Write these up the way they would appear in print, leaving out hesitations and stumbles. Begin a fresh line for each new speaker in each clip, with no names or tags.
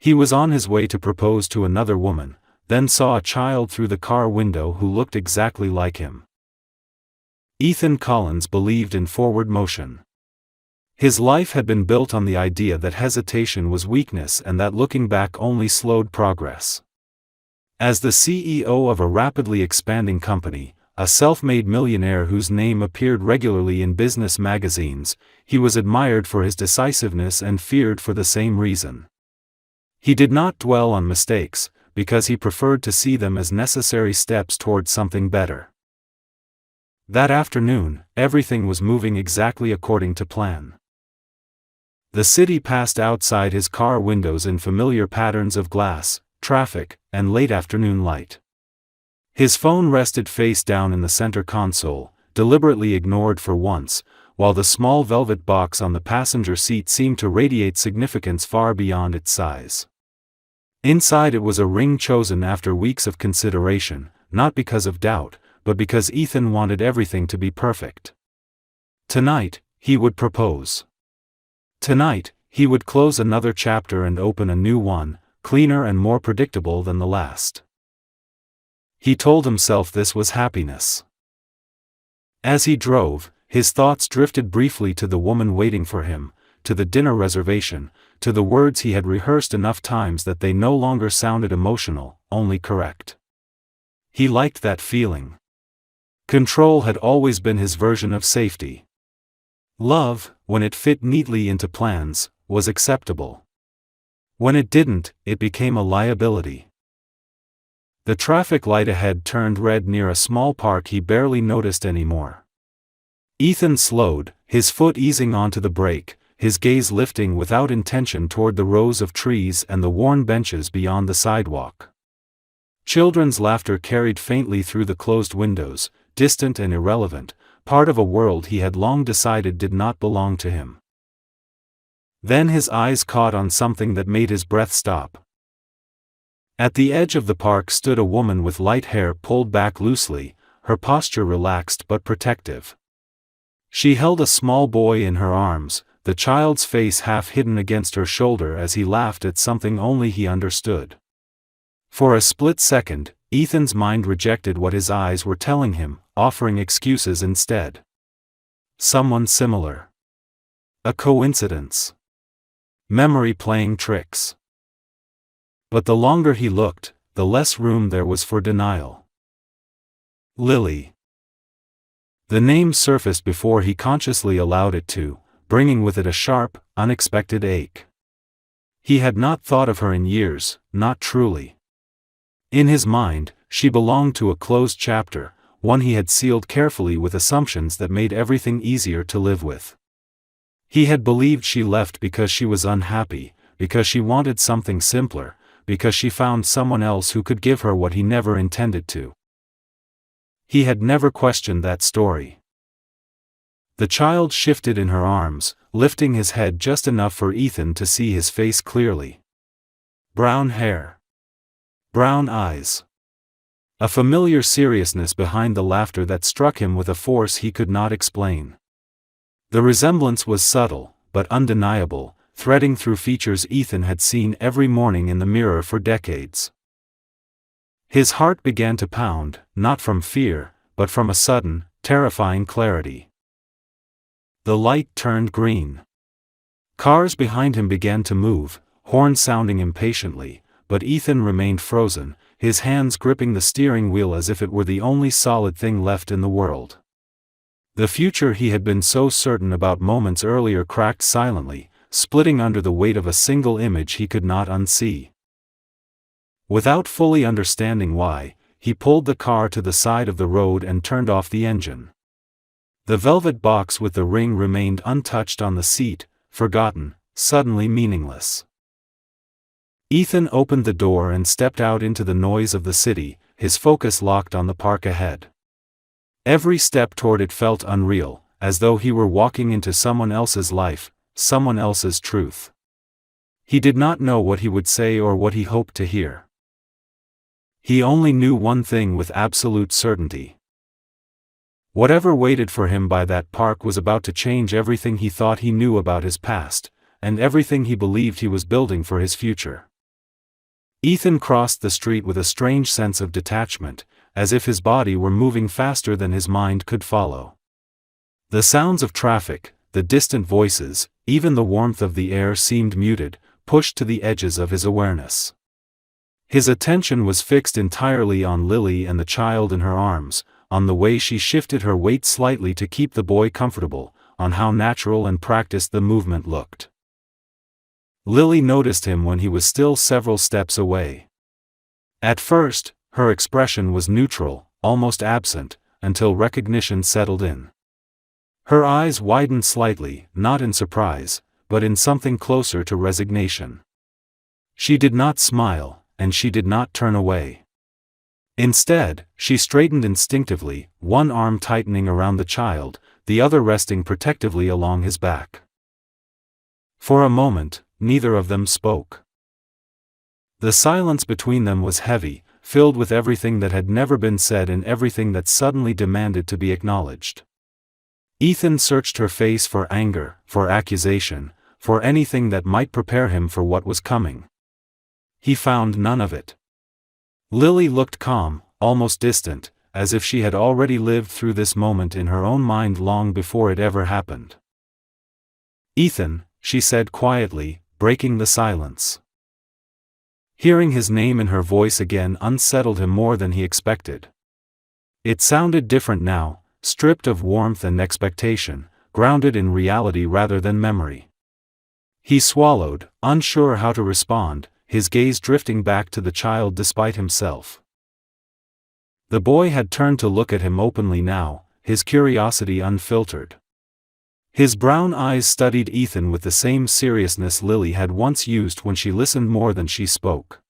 He was on his way to propose to another woman, then saw a child through the car window who looked exactly like him. Ethan Collins believed in forward motion. His life had been built on the idea that hesitation was weakness and that looking back only slowed progress. As the CEO of a rapidly expanding company, a self-made millionaire whose name appeared regularly in business magazines, he was admired for his decisiveness and feared for the same reason. He did not dwell on mistakes, because he preferred to see them as necessary steps toward something better. That afternoon, everything was moving exactly according to plan. The city passed outside his car windows in familiar patterns of glass, traffic, and late afternoon light. His phone rested face down in the center console, deliberately ignored for once, while the small velvet box on the passenger seat seemed to radiate significance far beyond its size. Inside it was a ring chosen after weeks of consideration, not because of doubt, but because Ethan wanted everything to be perfect. Tonight, he would propose. Tonight, he would close another chapter and open a new one, cleaner and more predictable than the last. He told himself this was happiness. As he drove, his thoughts drifted briefly to the woman waiting for him, to the dinner reservation, to the words he had rehearsed enough times that they no longer sounded emotional, only correct. He liked that feeling. Control had always been his version of safety. Love, when it fit neatly into plans, was acceptable. When it didn't, it became a liability. The traffic light ahead turned red near a small park he barely noticed anymore. Ethan slowed, his foot easing onto the brake, his gaze lifting without intention toward the rows of trees and the worn benches beyond the sidewalk. Children's laughter carried faintly through the closed windows, distant and irrelevant, part of a world he had long decided did not belong to him. Then his eyes caught on something that made his breath stop. At the edge of the park stood a woman with light hair pulled back loosely, her posture relaxed but protective. She held a small boy in her arms, the child's face half hidden against her shoulder as he laughed at something only he understood. For a split second, Ethan's mind rejected what his eyes were telling him, offering excuses instead. Someone similar. A coincidence. Memory playing tricks. But the longer he looked, the less room there was for denial. Lily. The name surfaced before he consciously allowed it to, bringing with it a sharp, unexpected ache. He had not thought of her in years, not truly. In his mind, she belonged to a closed chapter, one he had sealed carefully with assumptions that made everything easier to live with. He had believed she left because she was unhappy, because she wanted something simpler, because she found someone else who could give her what he never intended to. He had never questioned that story. The child shifted in her arms, lifting his head just enough for Ethan to see his face clearly. Brown hair. Brown eyes. A familiar seriousness behind the laughter that struck him with a force he could not explain. The resemblance was subtle, but undeniable, threading through features Ethan had seen every morning in the mirror for decades. His heart began to pound, not from fear, but from a sudden, terrifying clarity. The light turned green. Cars behind him began to move, horns sounding impatiently, but Ethan remained frozen, his hands gripping the steering wheel as if it were the only solid thing left in the world. The future he had been so certain about moments earlier cracked silently, splitting under the weight of a single image he could not unsee. Without fully understanding why, he pulled the car to the side of the road and turned off the engine. The velvet box with the ring remained untouched on the seat, forgotten, suddenly meaningless. Ethan opened the door and stepped out into the noise of the city, his focus locked on the park ahead. Every step toward it felt unreal, as though he were walking into someone else's life, someone else's truth. He did not know what he would say or what he hoped to hear. He only knew one thing with absolute certainty. Whatever waited for him by that park was about to change everything he thought he knew about his past, and everything he believed he was building for his future. Ethan crossed the street with a strange sense of detachment, as if his body were moving faster than his mind could follow. The sounds of traffic, the distant voices, even the warmth of the air seemed muted, pushed to the edges of his awareness. His attention was fixed entirely on Lily and the child in her arms, on the way she shifted her weight slightly to keep the boy comfortable, on how natural and practiced the movement looked. Lily noticed him when he was still several steps away. At first, her expression was neutral, almost absent, until recognition settled in. Her eyes widened slightly, not in surprise, but in something closer to resignation. She did not smile, and she did not turn away. Instead, she straightened instinctively, one arm tightening around the child, the other resting protectively along his back. For a moment, neither of them spoke. The silence between them was heavy, filled with everything that had never been said and everything that suddenly demanded to be acknowledged. Ethan searched her face for anger, for accusation, for anything that might prepare him for what was coming. He found none of it. Lily looked calm, almost distant, as if she had already lived through this moment in her own mind long before it ever happened. "Ethan," she said quietly, breaking the silence. Hearing his name in her voice again unsettled him more than he expected. It sounded different now, stripped of warmth and expectation, grounded in reality rather than memory. He swallowed, unsure how to respond, his gaze drifting back to the child despite himself. The boy had turned to look at him openly now, his curiosity unfiltered. His brown eyes studied Ethan with the same seriousness Lily had once used when she listened more than she spoke.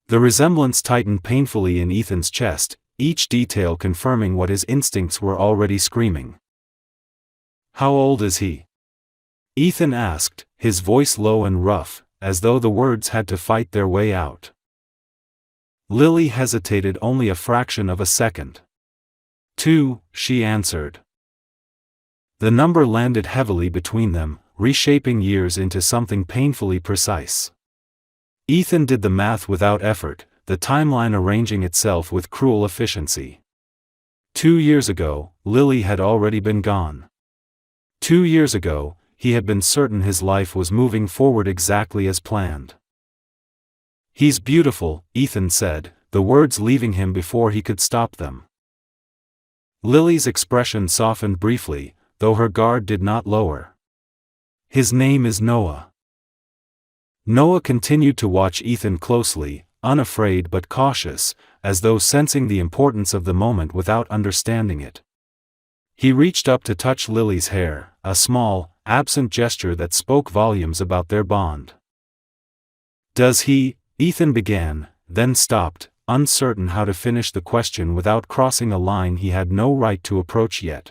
The resemblance tightened painfully in Ethan's chest, each detail confirming what his instincts were already screaming. "How old is he?" Ethan asked, his voice low and rough, as though the words had to fight their way out. Lily hesitated only a fraction of a second. 2, she answered. The number landed heavily between them, reshaping years into something painfully precise. Ethan did the math without effort, the timeline arranging itself with cruel efficiency. 2 years ago, Lily had already been gone. 2 years ago, he had been certain his life was moving forward exactly as planned. "He's beautiful," Ethan said, the words leaving him before he could stop them. Lily's expression softened briefly, though her guard did not lower. "His name is Noah." Noah continued to watch Ethan closely, unafraid but cautious, as though sensing the importance of the moment without understanding it. He reached up to touch Lily's hair, a small, absent gesture that spoke volumes about their bond. "Does he?" Ethan began, then stopped, uncertain how to finish the question without crossing a line he had no right to approach yet.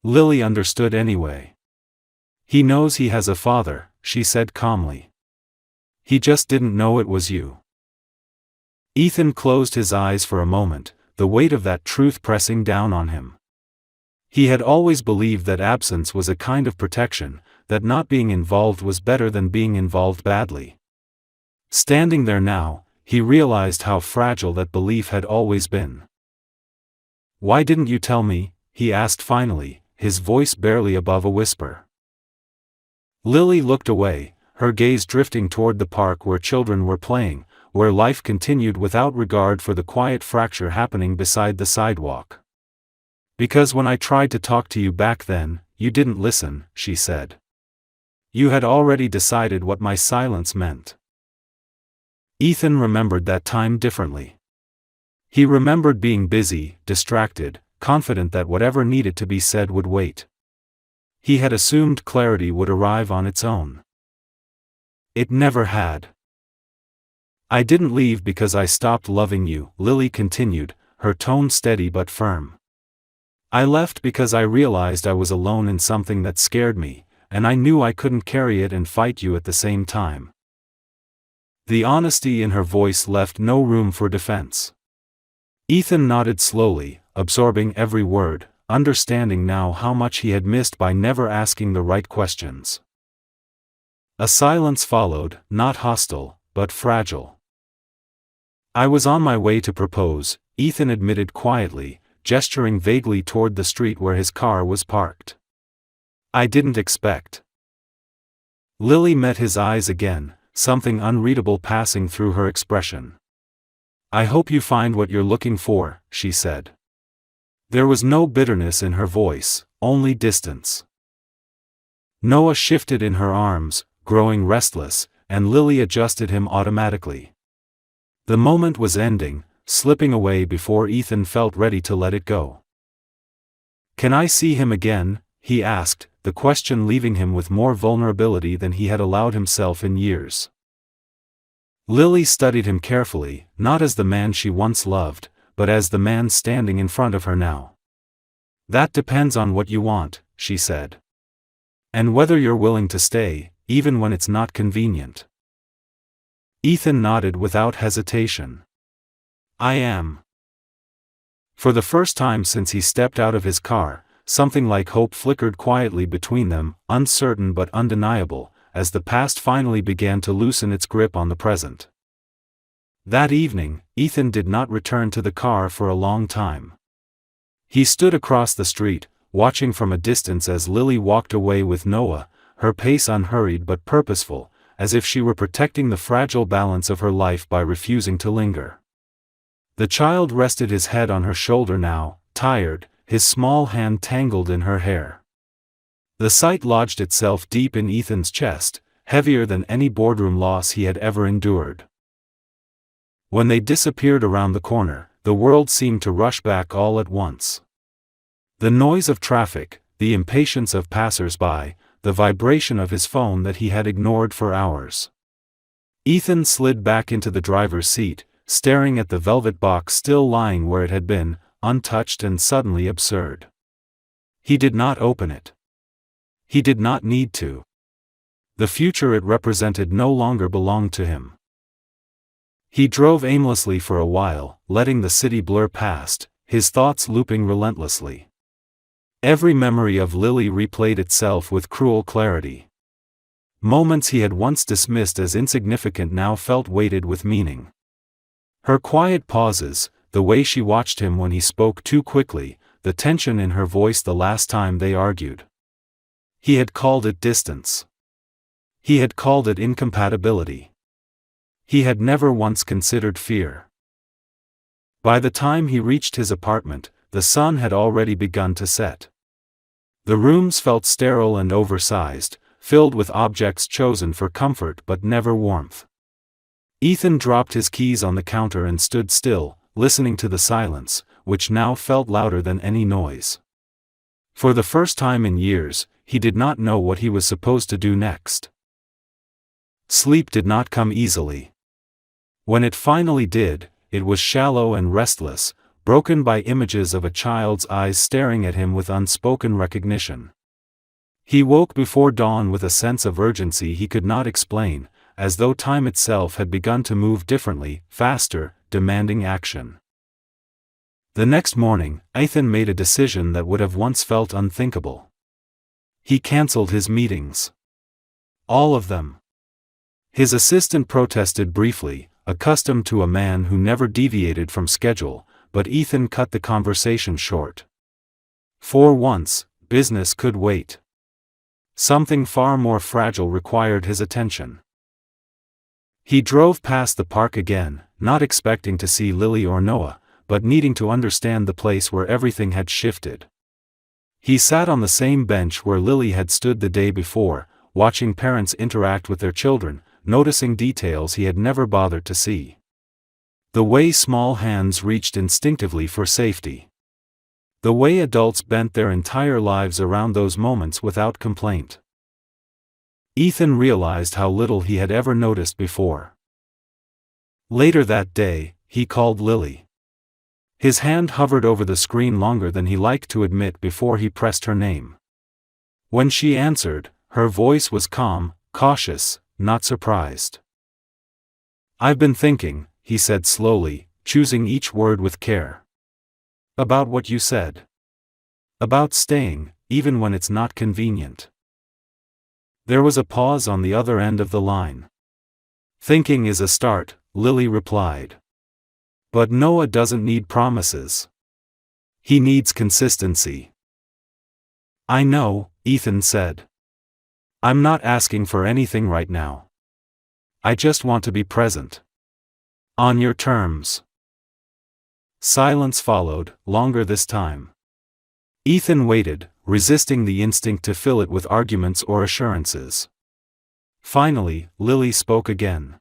Lily understood anyway. "He knows he has a father," she said calmly. "He just didn't know it was you." Ethan closed his eyes for a moment, the weight of that truth pressing down on him. He had always believed that absence was a kind of protection, that not being involved was better than being involved badly. Standing there now, he realized how fragile that belief had always been. "Why didn't you tell me?" he asked finally, his voice barely above a whisper. Lily looked away, her gaze drifting toward the park where children were playing, where life continued without regard for the quiet fracture happening beside the sidewalk. "Because when I tried to talk to you back then, you didn't listen," she said. "You had already decided what my silence meant." Ethan remembered that time differently. He remembered being busy, distracted, confident that whatever needed to be said would wait. He had assumed clarity would arrive on its own. It never had. "I didn't leave because I stopped loving you," Lily continued, her tone steady but firm. "I left because I realized I was alone in something that scared me, and I knew I couldn't carry it and fight you at the same time." The honesty in her voice left no room for defense. Ethan nodded slowly, absorbing every word, understanding now how much he had missed by never asking the right questions. A silence followed, not hostile, but fragile. "I was on my way to propose," Ethan admitted quietly, gesturing vaguely toward the street where his car was parked. "I didn't expect." Lily met his eyes again, something unreadable passing through her expression. "I hope you find what you're looking for," she said. There was no bitterness in her voice, only distance. Noah shifted in her arms, growing restless, and Lily adjusted him automatically. The moment was ending, slipping away before Ethan felt ready to let it go. "Can I see him again?" he asked, the question leaving him with more vulnerability than he had allowed himself in years. Lily studied him carefully, not as the man she once loved, but as the man standing in front of her now. "That depends on what you want," she said. "And whether you're willing to stay, even when it's not convenient." Ethan nodded without hesitation. "I am." For the first time since he stepped out of his car, something like hope flickered quietly between them, uncertain but undeniable, as the past finally began to loosen its grip on the present. That evening, Ethan did not return to the car for a long time. He stood across the street, watching from a distance as Lily walked away with Noah, her pace unhurried but purposeful, as if she were protecting the fragile balance of her life by refusing to linger. The child rested his head on her shoulder now, tired, his small hand tangled in her hair. The sight lodged itself deep in Ethan's chest, heavier than any boardroom loss he had ever endured. When they disappeared around the corner, the world seemed to rush back all at once. The noise of traffic, the impatience of passers-by, the vibration of his phone that he had ignored for hours. Ethan slid back into the driver's seat, staring at the velvet box still lying where it had been, untouched and suddenly absurd. He did not open it. He did not need to. The future it represented no longer belonged to him. He drove aimlessly for a while, letting the city blur past, his thoughts looping relentlessly. Every memory of Lily replayed itself with cruel clarity. Moments he had once dismissed as insignificant now felt weighted with meaning. Her quiet pauses, the way she watched him when he spoke too quickly, the tension in her voice the last time they argued. He had called it distance. He had called it incompatibility. He had never once considered fear. By the time he reached his apartment, the sun had already begun to set. The rooms felt sterile and oversized, filled with objects chosen for comfort but never warmth. Ethan dropped his keys on the counter and stood still, listening to the silence, which now felt louder than any noise. For the first time in years, he did not know what he was supposed to do next. Sleep did not come easily. When it finally did, it was shallow and restless, broken by images of a child's eyes staring at him with unspoken recognition. He woke before dawn with a sense of urgency he could not explain, as though time itself had begun to move differently, faster, demanding action. The next morning, Ethan made a decision that would have once felt unthinkable. He cancelled his meetings. All of them. His assistant protested briefly, accustomed to a man who never deviated from schedule, but Ethan cut the conversation short. For once, business could wait. Something far more fragile required his attention. He drove past the park again, not expecting to see Lily or Noah, but needing to understand the place where everything had shifted. He sat on the same bench where Lily had stood the day before, watching parents interact with their children, noticing details he had never bothered to see. The way small hands reached instinctively for safety. The way adults bent their entire lives around those moments without complaint. Ethan realized how little he had ever noticed before. Later that day, he called Lily. His hand hovered over the screen longer than he liked to admit before he pressed her name. When she answered, her voice was calm, cautious, not surprised. "I've been thinking," he said slowly, choosing each word with care. "About what you said. About staying, even when it's not convenient." There was a pause on the other end of the line. Thinking is a start, Lily replied. But Noah doesn't need promises. He needs consistency. I know, Ethan said. I'm not asking for anything right now. I just want to be present. On your terms. Silence followed, longer this time. Ethan waited, resisting the instinct to fill it with arguments or assurances. Finally, Lily spoke again.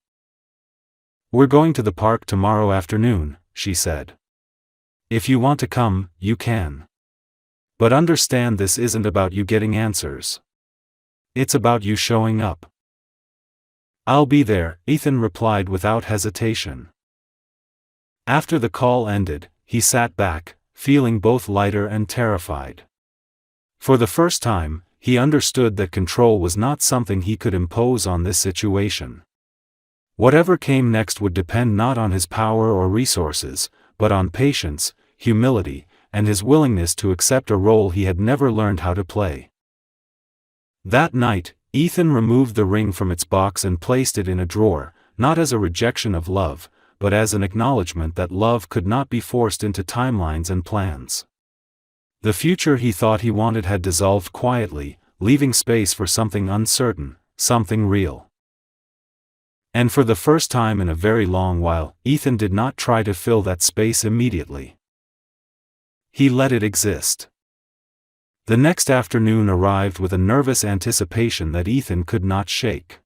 We're going to the park tomorrow afternoon, she said. If you want to come, you can. But understand this isn't about you getting answers. It's about you showing up. I'll be there, Ethan replied without hesitation. After the call ended, he sat back, feeling both lighter and terrified. For the first time, he understood that control was not something he could impose on this situation. Whatever came next would depend not on his power or resources, but on patience, humility, and his willingness to accept a role he had never learned how to play. That night, Ethan removed the ring from its box and placed it in a drawer, not as a rejection of love, but as an acknowledgement that love could not be forced into timelines and plans. The future he thought he wanted had dissolved quietly, leaving space for something uncertain, something real. And for the first time in a very long while, Ethan did not try to fill that space immediately. He let it exist. The next afternoon arrived with a nervous anticipation that Ethan could not shake.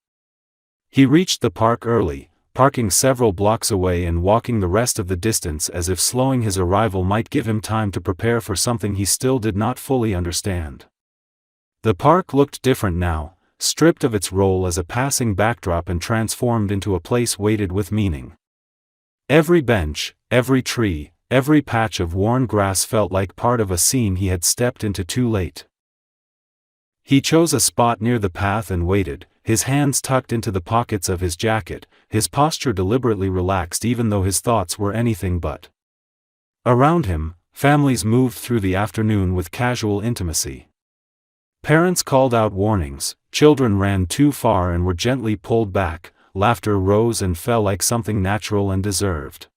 He reached the park early, parking several blocks away and walking the rest of the distance as if slowing his arrival might give him time to prepare for something he still did not fully understand. The park looked different now, stripped of its role as a passing backdrop and transformed into a place weighted with meaning. Every bench, every tree, every patch of worn grass felt like part of a scene he had stepped into too late. He chose a spot near the path and waited, his hands tucked into the pockets of his jacket, his posture deliberately relaxed even though his thoughts were anything but. Around him, families moved through the afternoon with casual intimacy. Parents called out warnings, children ran too far and were gently pulled back, laughter rose and fell like something natural and deserved.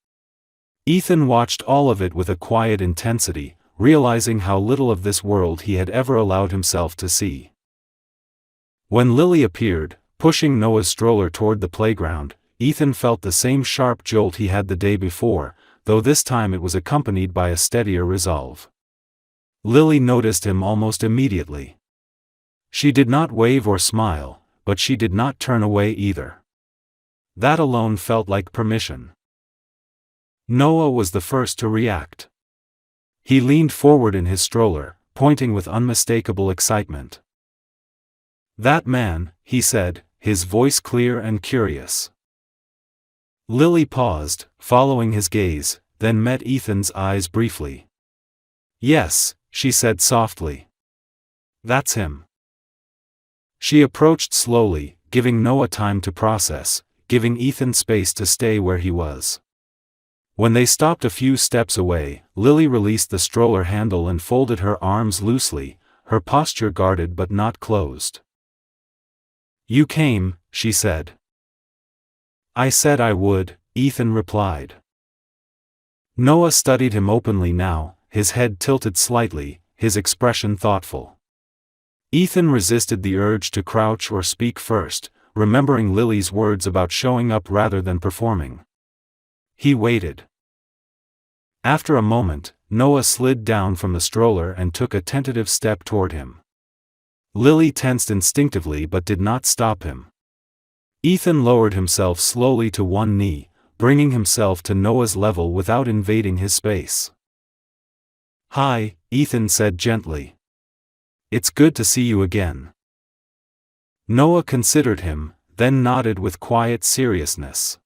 Ethan watched all of it with a quiet intensity, realizing how little of this world he had ever allowed himself to see. When Lily appeared, pushing Noah's stroller toward the playground, Ethan felt the same sharp jolt he had the day before, though this time it was accompanied by a steadier resolve. Lily noticed him almost immediately. She did not wave or smile, but she did not turn away either. That alone felt like permission. Noah was the first to react. He leaned forward in his stroller, pointing with unmistakable excitement. "That man," he said, his voice clear and curious. Lily paused, following his gaze, then met Ethan's eyes briefly. "Yes," she said softly. "That's him." She approached slowly, giving Noah time to process, giving Ethan space to stay where he was. When they stopped a few steps away, Lily released the stroller handle and folded her arms loosely, her posture guarded but not closed. "You came," she said. "I said I would," Ethan replied. Noah studied him openly now, his head tilted slightly, his expression thoughtful. Ethan resisted the urge to crouch or speak first, remembering Lily's words about showing up rather than performing. He waited. After a moment, Noah slid down from the stroller and took a tentative step toward him. Lily tensed instinctively but did not stop him. Ethan lowered himself slowly to one knee, bringing himself to Noah's level without invading his space. "Hi," Ethan said gently. "It's good to see you again." Noah considered him, then nodded with quiet seriousness.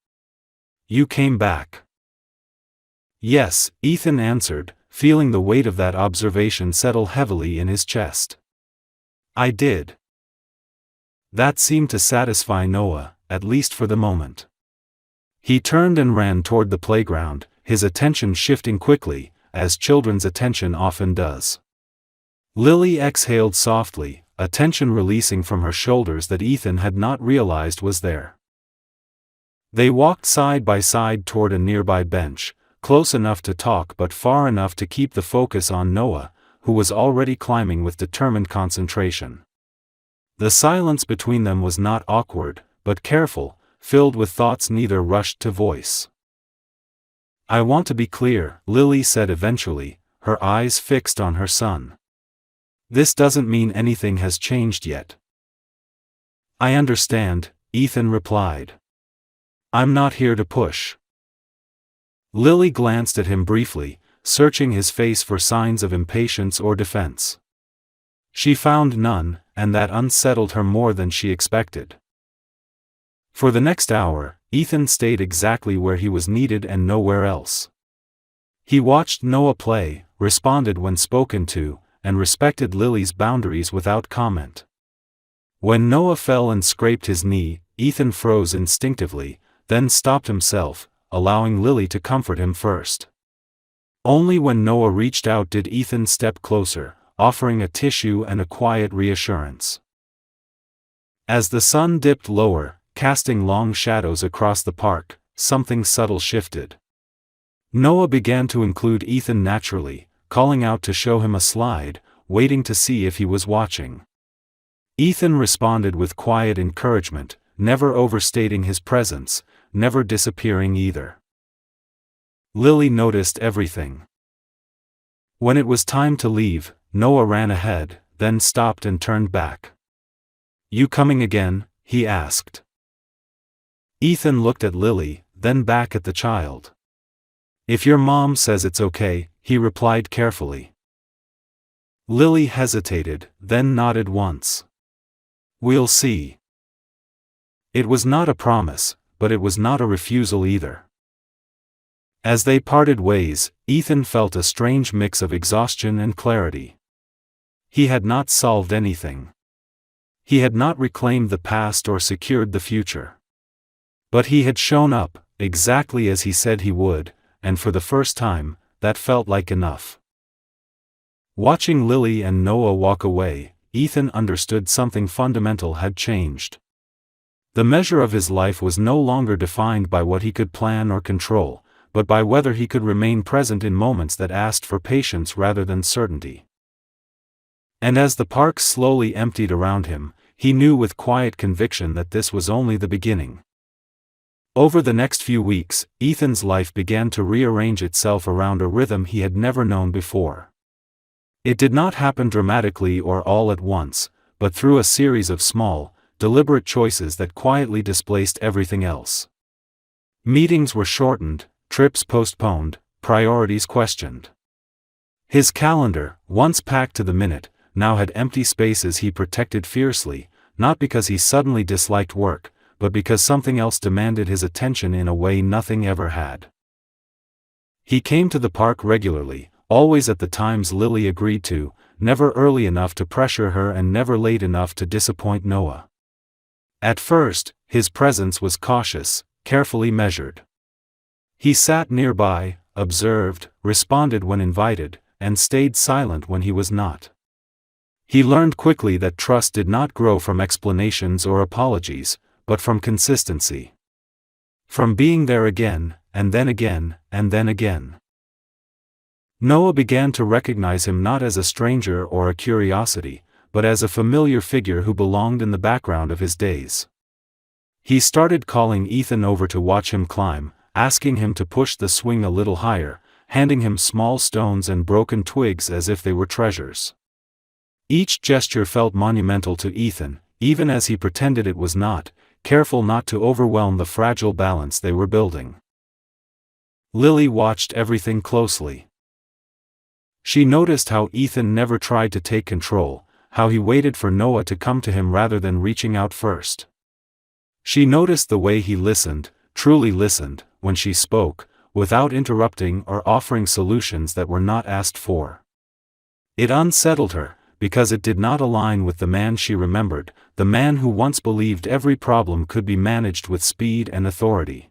"You came back." "Yes," Ethan answered, feeling the weight of that observation settle heavily in his chest. "I did." That seemed to satisfy Noah, at least for the moment. He turned and ran toward the playground, his attention shifting quickly, as children's attention often does. Lily exhaled softly, a tension releasing from her shoulders that Ethan had not realized was there. They walked side by side toward a nearby bench, close enough to talk but far enough to keep the focus on Noah, who was already climbing with determined concentration. The silence between them was not awkward, but careful, filled with thoughts neither rushed to voice. "I want to be clear," Lily said eventually, her eyes fixed on her son. "This doesn't mean anything has changed yet." "I understand," Ethan replied. "I'm not here to push." Lily glanced at him briefly, searching his face for signs of impatience or defense. She found none, and that unsettled her more than she expected. For the next hour, Ethan stayed exactly where he was needed and nowhere else. He watched Noah play, responded when spoken to, and respected Lily's boundaries without comment. When Noah fell and scraped his knee, Ethan froze instinctively, then stopped himself, allowing Lily to comfort him first. Only when Noah reached out did Ethan step closer, offering a tissue and a quiet reassurance. As the sun dipped lower, casting long shadows across the park, something subtle shifted. Noah began to include Ethan naturally, calling out to show him a slide, waiting to see if he was watching. Ethan responded with quiet encouragement, never overstating his presence, never disappearing either. Lily noticed everything. When it was time to leave, Noah ran ahead, then stopped and turned back. "You coming again?" he asked. Ethan looked at Lily, then back at the child. "If your mom says it's okay," he replied carefully. Lily hesitated, then nodded once. "We'll see." It was not a promise, but it was not a refusal either. As they parted ways, Ethan felt a strange mix of exhaustion and clarity. He had not solved anything. He had not reclaimed the past or secured the future. But he had shown up, exactly as he said he would, and for the first time, that felt like enough. Watching Lily and Noah walk away, Ethan understood something fundamental had changed. The measure of his life was no longer defined by what he could plan or control, but by whether he could remain present in moments that asked for patience rather than certainty. And as the park slowly emptied around him, he knew with quiet conviction that this was only the beginning. Over the next few weeks, Ethan's life began to rearrange itself around a rhythm he had never known before. It did not happen dramatically or all at once, but through a series of small, deliberate choices that quietly displaced everything else. Meetings were shortened, trips postponed, priorities questioned. His calendar, once packed to the minute, now had empty spaces he protected fiercely, not because he suddenly disliked work, but because something else demanded his attention in a way nothing ever had. He came to the park regularly, always at the times Lily agreed to, never early enough to pressure her and never late enough to disappoint Noah. At first, his presence was cautious, carefully measured. He sat nearby, observed, responded when invited, and stayed silent when he was not. He learned quickly that trust did not grow from explanations or apologies, but from consistency. From being there again, and then again, and then again. Noah began to recognize him not as a stranger or a curiosity, but as a familiar figure who belonged in the background of his days. He started calling Ethan over to watch him climb, asking him to push the swing a little higher, handing him small stones and broken twigs as if they were treasures. Each gesture felt monumental to Ethan, even as he pretended it was not, careful not to overwhelm the fragile balance they were building. Lily watched everything closely. She noticed how Ethan never tried to take control, how he waited for Noah to come to him rather than reaching out first. She noticed the way he listened, truly listened, when she spoke, without interrupting or offering solutions that were not asked for. It unsettled her, because it did not align with the man she remembered, the man who once believed every problem could be managed with speed and authority.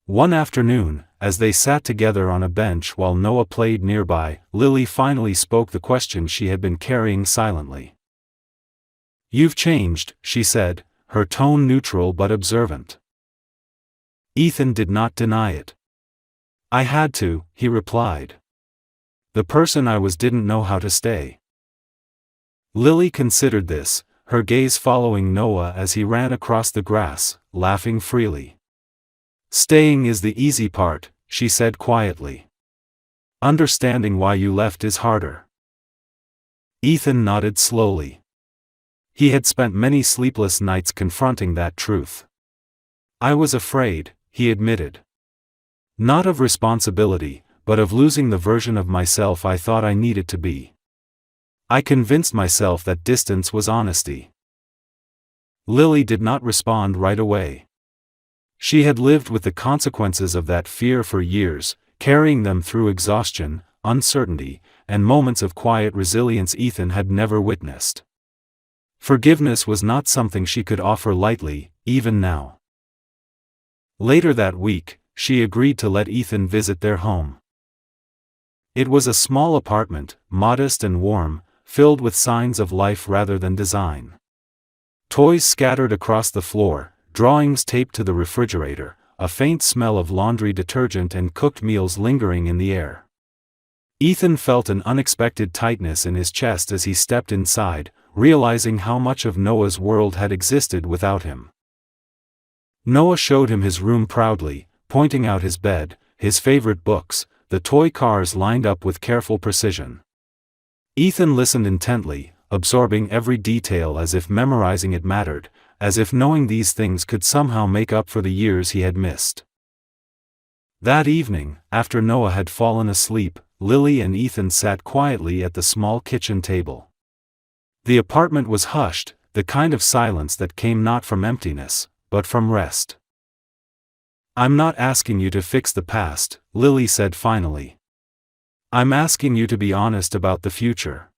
One afternoon, as they sat together on a bench while Noah played nearby, Lily finally spoke the question she had been carrying silently. "You've changed," she said, her tone neutral but observant. Ethan did not deny it. "I had to," he replied. "The person I was didn't know how to stay." Lily considered this, her gaze following Noah as he ran across the grass, laughing freely. "Staying is the easy part," she said quietly. "Understanding why you left is harder." Ethan nodded slowly. He had spent many sleepless nights confronting that truth. "I was afraid," he admitted. "Not of responsibility, but of losing the version of myself I thought I needed to be. I convinced myself that distance was honesty." Lily did not respond right away. She had lived with the consequences of that fear for years, carrying them through exhaustion, uncertainty, and moments of quiet resilience Ethan had never witnessed. Forgiveness was not something she could offer lightly, even now. Later that week, she agreed to let Ethan visit their home. It was a small apartment, modest and warm, filled with signs of life rather than design. Toys scattered across the floor, drawings taped to the refrigerator, a faint smell of laundry detergent and cooked meals lingering in the air. Ethan felt an unexpected tightness in his chest as he stepped inside, realizing how much of Noah's world had existed without him. Noah showed him his room proudly, pointing out his bed, his favorite books, the toy cars lined up with careful precision. Ethan listened intently, absorbing every detail as if memorizing it mattered, as if knowing these things could somehow make up for the years he had missed. That evening, after Noah had fallen asleep, Lily and Ethan sat quietly at the small kitchen table. The apartment was hushed, the kind of silence that came not from emptiness, but from rest. "I'm not asking you to fix the past," Lily said finally. "I'm asking you to be honest about the future."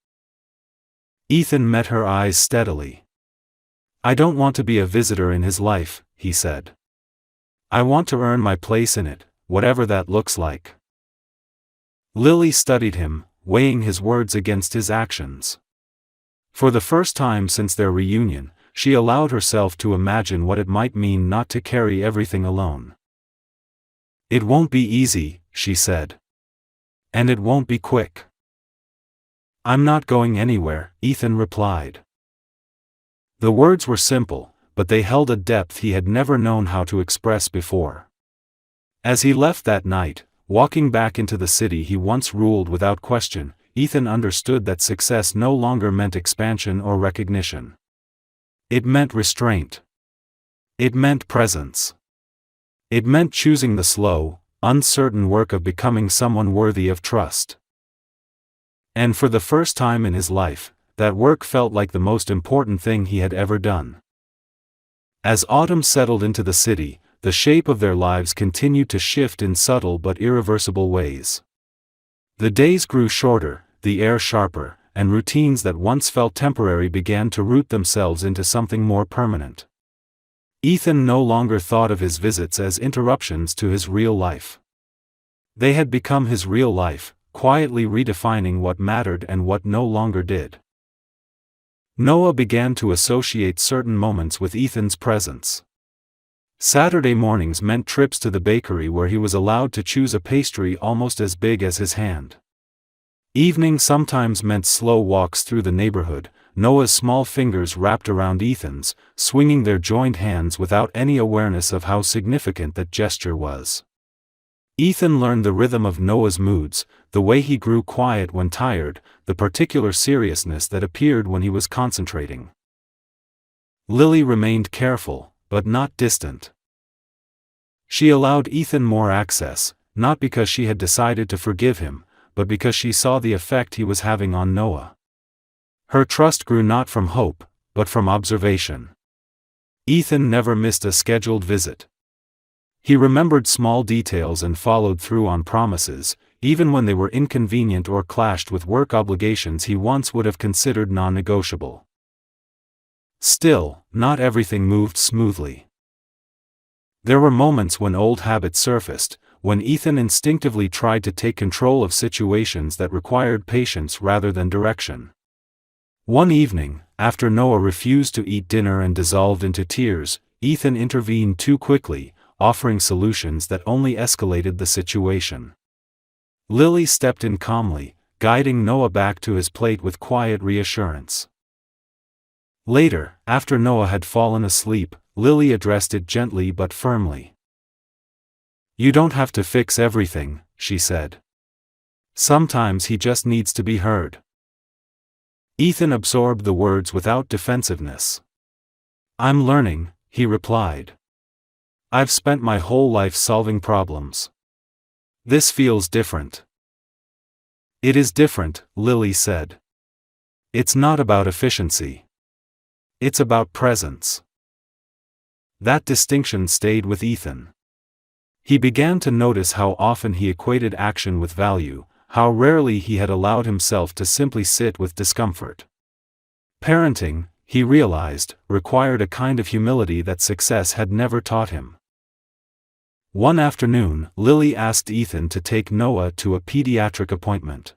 Ethan met her eyes steadily. "I don't want to be a visitor in his life," he said. "I want to earn my place in it, whatever that looks like." Lily studied him, weighing his words against his actions. For the first time since their reunion, she allowed herself to imagine what it might mean not to carry everything alone. "It won't be easy," she said. "And it won't be quick." "I'm not going anywhere," Ethan replied. The words were simple, but they held a depth he had never known how to express before. As he left that night, walking back into the city he once ruled without question, Ethan understood that success no longer meant expansion or recognition. It meant restraint. It meant presence. It meant choosing the slow, uncertain work of becoming someone worthy of trust. And for the first time in his life, that work felt like the most important thing he had ever done. As autumn settled into the city, the shape of their lives continued to shift in subtle but irreversible ways. The days grew shorter, the air sharper, and routines that once felt temporary began to root themselves into something more permanent. Ethan no longer thought of his visits as interruptions to his real life. They had become his real life, quietly redefining what mattered and what no longer did. Noah began to associate certain moments with Ethan's presence. Saturday mornings meant trips to the bakery where he was allowed to choose a pastry almost as big as his hand. Evening sometimes meant slow walks through the neighborhood, Noah's small fingers wrapped around Ethan's, swinging their joined hands without any awareness of how significant that gesture was. Ethan learned the rhythm of Noah's moods, the way he grew quiet when tired, the particular seriousness that appeared when he was concentrating. Lily remained careful, but not distant. She allowed Ethan more access, not because she had decided to forgive him, but because she saw the effect he was having on Noah. Her trust grew not from hope, but from observation. Ethan never missed a scheduled visit. He remembered small details and followed through on promises, even when they were inconvenient or clashed with work obligations he once would have considered non-negotiable. Still, not everything moved smoothly. There were moments when old habits surfaced, when Ethan instinctively tried to take control of situations that required patience rather than direction. One evening, after Noah refused to eat dinner and dissolved into tears, Ethan intervened too quickly, offering solutions that only escalated the situation. Lily stepped in calmly, guiding Noah back to his plate with quiet reassurance. Later, after Noah had fallen asleep, Lily addressed it gently but firmly. "You don't have to fix everything," she said. "Sometimes he just needs to be heard." Ethan absorbed the words without defensiveness. "I'm learning," he replied. "I've spent my whole life solving problems. This feels different." "It is different," Lily said. "It's not about efficiency. It's about presence." That distinction stayed with Ethan. He began to notice how often he equated action with value, how rarely he had allowed himself to simply sit with discomfort. Parenting, he realized, required a kind of humility that success had never taught him. One afternoon, Lily asked Ethan to take Noah to a pediatric appointment.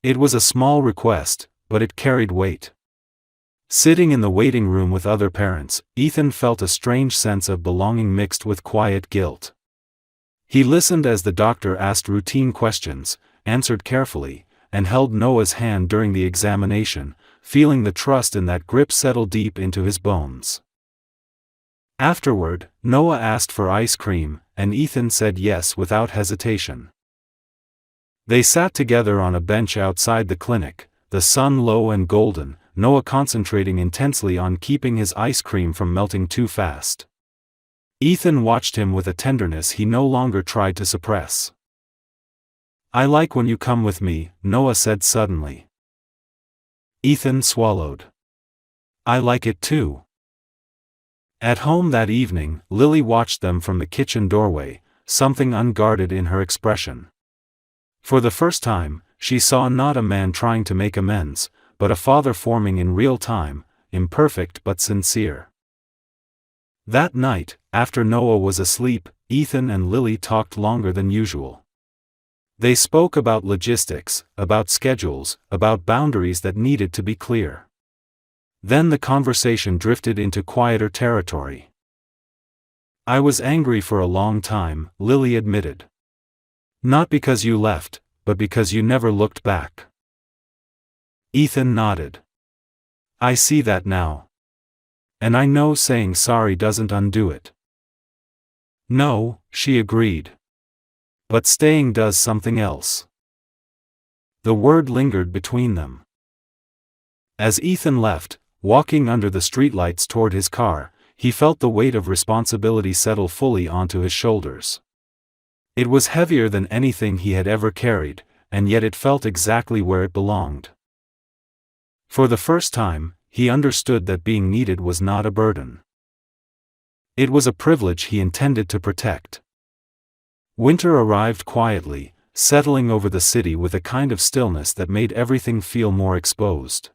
It was a small request, but it carried weight. Sitting in the waiting room with other parents, Ethan felt a strange sense of belonging mixed with quiet guilt. He listened as the doctor asked routine questions, answered carefully, and held Noah's hand during the examination, feeling the trust in that grip settle deep into his bones. Afterward, Noah asked for ice cream, and Ethan said yes without hesitation. They sat together on a bench outside the clinic, the sun low and golden, Noah concentrating intensely on keeping his ice cream from melting too fast. Ethan watched him with a tenderness he no longer tried to suppress. "I like when you come with me," Noah said suddenly. Ethan swallowed. "I like it too." At home that evening, Lily watched them from the kitchen doorway, something unguarded in her expression. For the first time, she saw not a man trying to make amends, but a father forming in real time, imperfect but sincere. That night, after Noah was asleep, Ethan and Lily talked longer than usual. They spoke about logistics, about schedules, about boundaries that needed to be clear. Then the conversation drifted into quieter territory. "I was angry for a long time," Lily admitted. "Not because you left, but because you never looked back." Ethan nodded. "I see that now. And I know saying sorry doesn't undo it." "No," she agreed. "But staying does something else." The word lingered between them. As Ethan left, walking under the streetlights toward his car, he felt the weight of responsibility settle fully onto his shoulders. It was heavier than anything he had ever carried, and yet it felt exactly where it belonged. For the first time, he understood that being needed was not a burden. It was a privilege he intended to protect. Winter arrived quietly, settling over the city with a kind of stillness that made everything feel more exposed.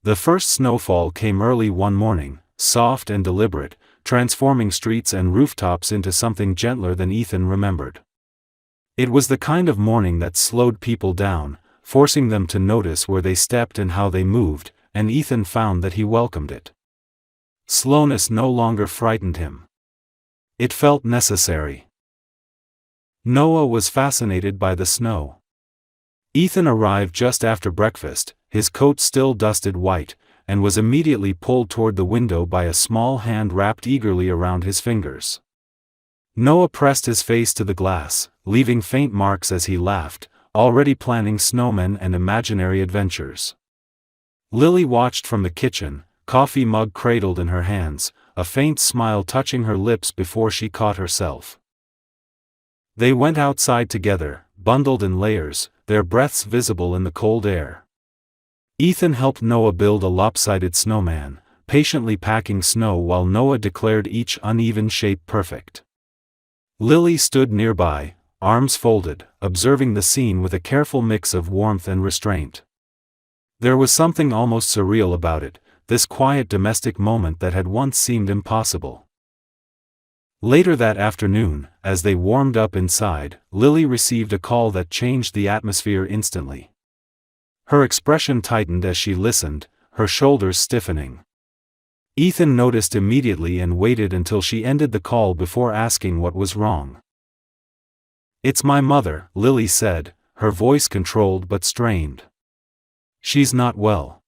The first snowfall came early one morning, soft and deliberate, transforming streets and rooftops into something gentler than Ethan remembered. It was the kind of morning that slowed people down, forcing them to notice where they stepped and how they moved, and Ethan found that he welcomed it. Slowness no longer frightened him. It felt necessary. Noah was fascinated by the snow. Ethan arrived just after breakfast, his coat still dusted white, and was immediately pulled toward the window by a small hand wrapped eagerly around his fingers. Noah pressed his face to the glass, leaving faint marks as he laughed, already planning snowmen and imaginary adventures. Lily watched from the kitchen, coffee mug cradled in her hands, a faint smile touching her lips before she caught herself. They went outside together, bundled in layers, their breaths visible in the cold air. Ethan helped Noah build a lopsided snowman, patiently packing snow while Noah declared each uneven shape perfect. Lily stood nearby, arms folded, observing the scene with a careful mix of warmth and restraint. There was something almost surreal about it, this quiet domestic moment that had once seemed impossible. Later that afternoon, as they warmed up inside, Lily received a call that changed the atmosphere instantly. Her expression tightened as she listened, her shoulders stiffening. Ethan noticed immediately and waited until she ended the call before asking what was wrong. "It's my mother," Lily said, her voice controlled but strained. "She's not well.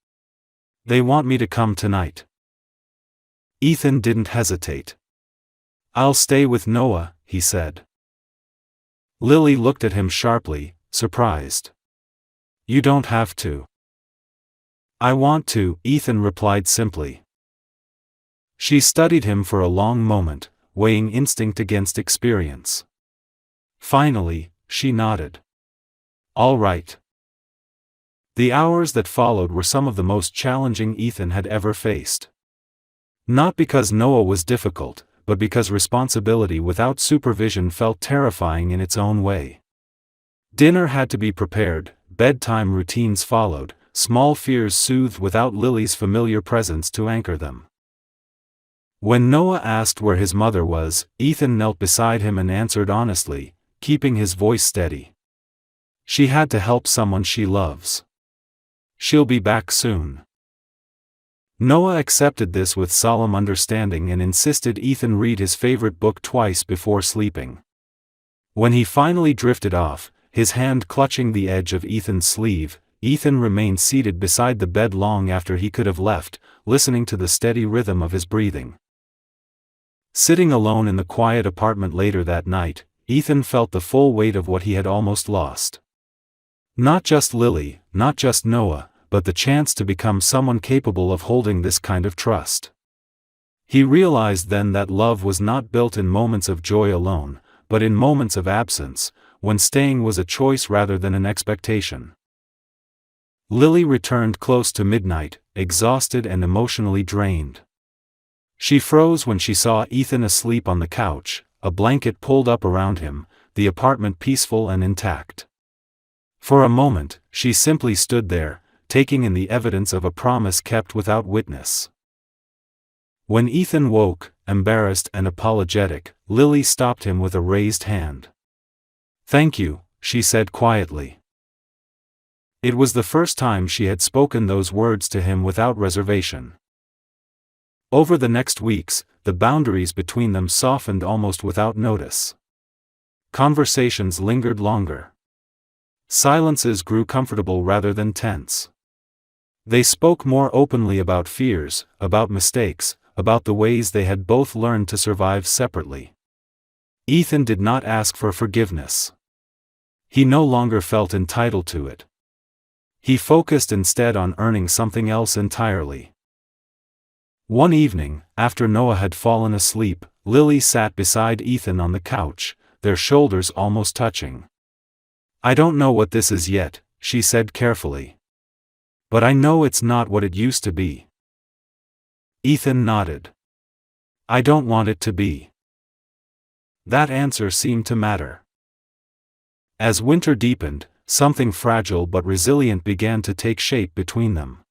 They want me to come tonight." Ethan didn't hesitate. "I'll stay with Noah," he said. Lily looked at him sharply, surprised. "You don't have to." "I want to," Ethan replied simply. She studied him for a long moment, weighing instinct against experience. Finally, she nodded. "All right." The hours that followed were some of the most challenging Ethan had ever faced. Not because Noah was difficult, but because responsibility without supervision felt terrifying in its own way. Dinner had to be prepared, bedtime routines followed, small fears soothed without Lily's familiar presence to anchor them. When Noah asked where his mother was, Ethan knelt beside him and answered honestly, keeping his voice steady. "She had to help someone she loves. She'll be back soon." Noah accepted this with solemn understanding and insisted Ethan read his favorite book twice before sleeping. When he finally drifted off, his hand clutching the edge of Ethan's sleeve, Ethan remained seated beside the bed long after he could have left, listening to the steady rhythm of his breathing. Sitting alone in the quiet apartment later that night, Ethan felt the full weight of what he had almost lost. Not just Lily, not just Noah, but the chance to become someone capable of holding this kind of trust. He realized then that love was not built in moments of joy alone, but in moments of absence, when staying was a choice rather than an expectation. Lily returned close to midnight, exhausted and emotionally drained. She froze when she saw Ethan asleep on the couch, a blanket pulled up around him, the apartment peaceful and intact. For a moment, she simply stood there, taking in the evidence of a promise kept without witness. When Ethan woke, embarrassed and apologetic, Lily stopped him with a raised hand. "Thank you," she said quietly. It was the first time she had spoken those words to him without reservation. Over the next weeks, the boundaries between them softened almost without notice. Conversations lingered longer. Silences grew comfortable rather than tense. They spoke more openly about fears, about mistakes, about the ways they had both learned to survive separately. Ethan did not ask for forgiveness. He no longer felt entitled to it. He focused instead on earning something else entirely. One evening, after Noah had fallen asleep, Lily sat beside Ethan on the couch, their shoulders almost touching. "I don't know what this is yet," she said carefully. "But I know it's not what it used to be." Ethan nodded. "I don't want it to be." That answer seemed to matter. As winter deepened, something fragile but resilient began to take shape between them.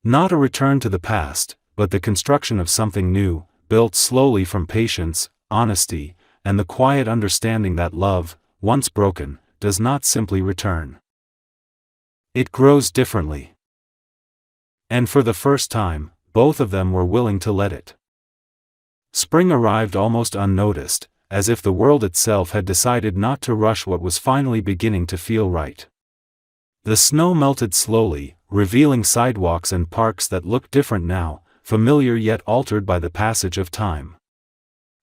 Not a return to the past, but the construction of something new, built slowly from patience, honesty, and the quiet understanding that love, once broken, does not simply return. It grows differently. And for the first time, both of them were willing to let it. Spring arrived almost unnoticed, as if the world itself had decided not to rush what was finally beginning to feel right. The snow melted slowly, revealing sidewalks and parks that looked different now, familiar yet altered by the passage of time.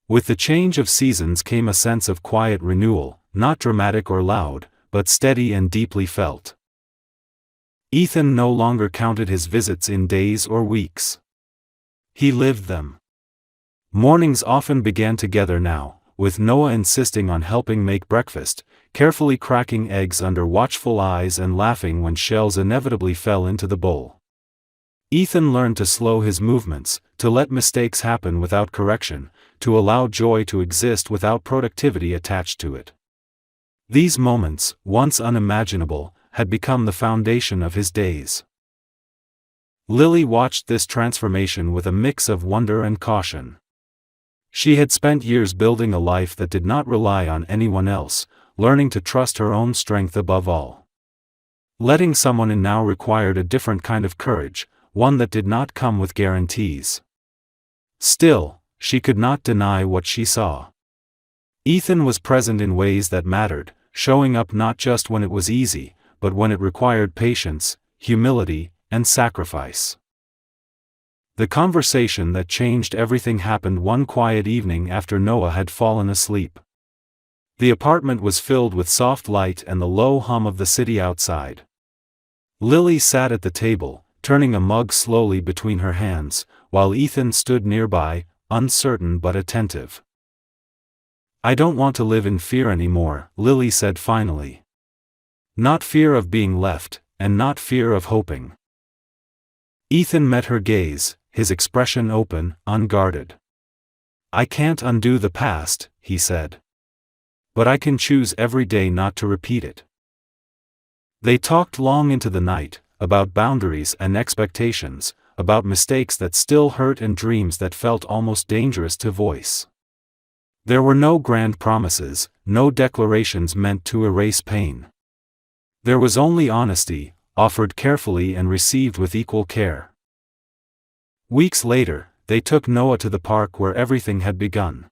With the change of seasons came a sense of quiet renewal, not dramatic or loud, but steady and deeply felt. Ethan no longer counted his visits in days or weeks. He lived them. Mornings often began together now, with Noah insisting on helping make breakfast, carefully cracking eggs under watchful eyes and laughing when shells inevitably fell into the bowl. Ethan learned to slow his movements, to let mistakes happen without correction, to allow joy to exist without productivity attached to it. These moments, once unimaginable, had become the foundation of his days. Lily watched this transformation with a mix of wonder and caution. She had spent years building a life that did not rely on anyone else, learning to trust her own strength above all. Letting someone in now required a different kind of courage, one that did not come with guarantees. Still, she could not deny what she saw. Ethan was present in ways that mattered, showing up not just when it was easy, but when it required patience, humility, and sacrifice. The conversation that changed everything happened one quiet evening after Noah had fallen asleep. The apartment was filled with soft light and the low hum of the city outside. Lily sat at the table, turning a mug slowly between her hands, while Ethan stood nearby, uncertain but attentive. "I don't want to live in fear anymore," Lily said finally. "Not fear of being left, and not fear of hoping." Ethan met her gaze, his expression open, unguarded. "I can't undo the past," he said. "But I can choose every day not to repeat it." They talked long into the night, about boundaries and expectations, about mistakes that still hurt and dreams that felt almost dangerous to voice. There were no grand promises, no declarations meant to erase pain. There was only honesty, offered carefully and received with equal care. Weeks later, they took Noah to the park where everything had begun.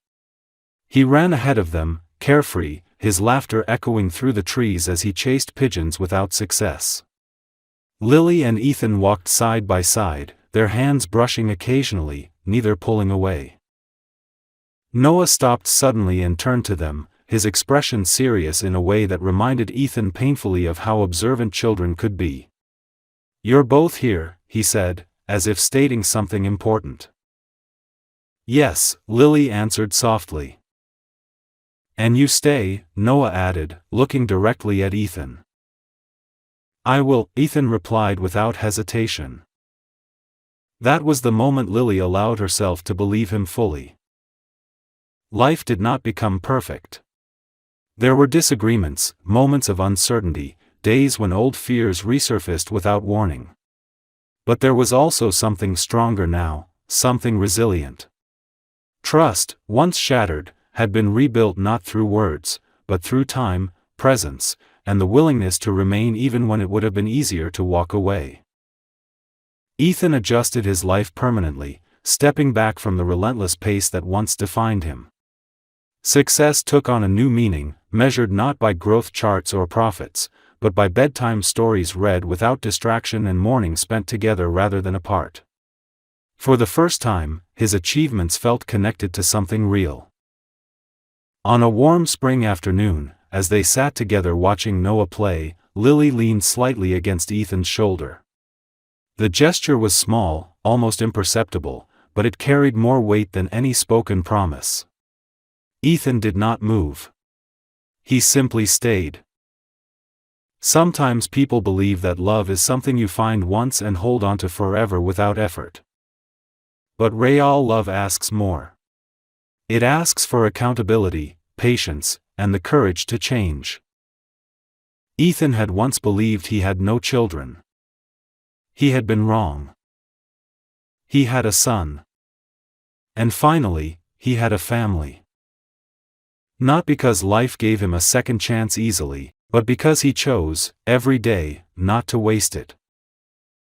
He ran ahead of them, carefree, his laughter echoing through the trees as he chased pigeons without success. Lily and Ethan walked side by side, their hands brushing occasionally, neither pulling away. Noah stopped suddenly and turned to them, his expression serious in a way that reminded Ethan painfully of how observant children could be. "You're both here," he said, as if stating something important. "Yes," Lily answered softly. "And you stay," Noah added, looking directly at Ethan. "I will," Ethan replied without hesitation. That was the moment Lily allowed herself to believe him fully. Life did not become perfect. There were disagreements, moments of uncertainty, days when old fears resurfaced without warning. But there was also something stronger now, something resilient. Trust, once shattered, had been rebuilt not through words, but through time, presence, and the willingness to remain even when it would have been easier to walk away. Ethan adjusted his life permanently, stepping back from the relentless pace that once defined him. Success took on a new meaning, measured not by growth charts or profits, but by bedtime stories read without distraction and mornings spent together rather than apart. For the first time, his achievements felt connected to something real. On a warm spring afternoon, as they sat together watching Noah play, Lily leaned slightly against Ethan's shoulder. The gesture was small, almost imperceptible, but it carried more weight than any spoken promise. Ethan did not move. He simply stayed. Sometimes people believe that love is something you find once and hold on to forever without effort. But real love asks more. It asks for accountability, patience, and the courage to change. Ethan had once believed he had no children. He had been wrong. He had a son. And finally, he had a family. Not because life gave him a second chance easily, but because he chose, every day, not to waste it.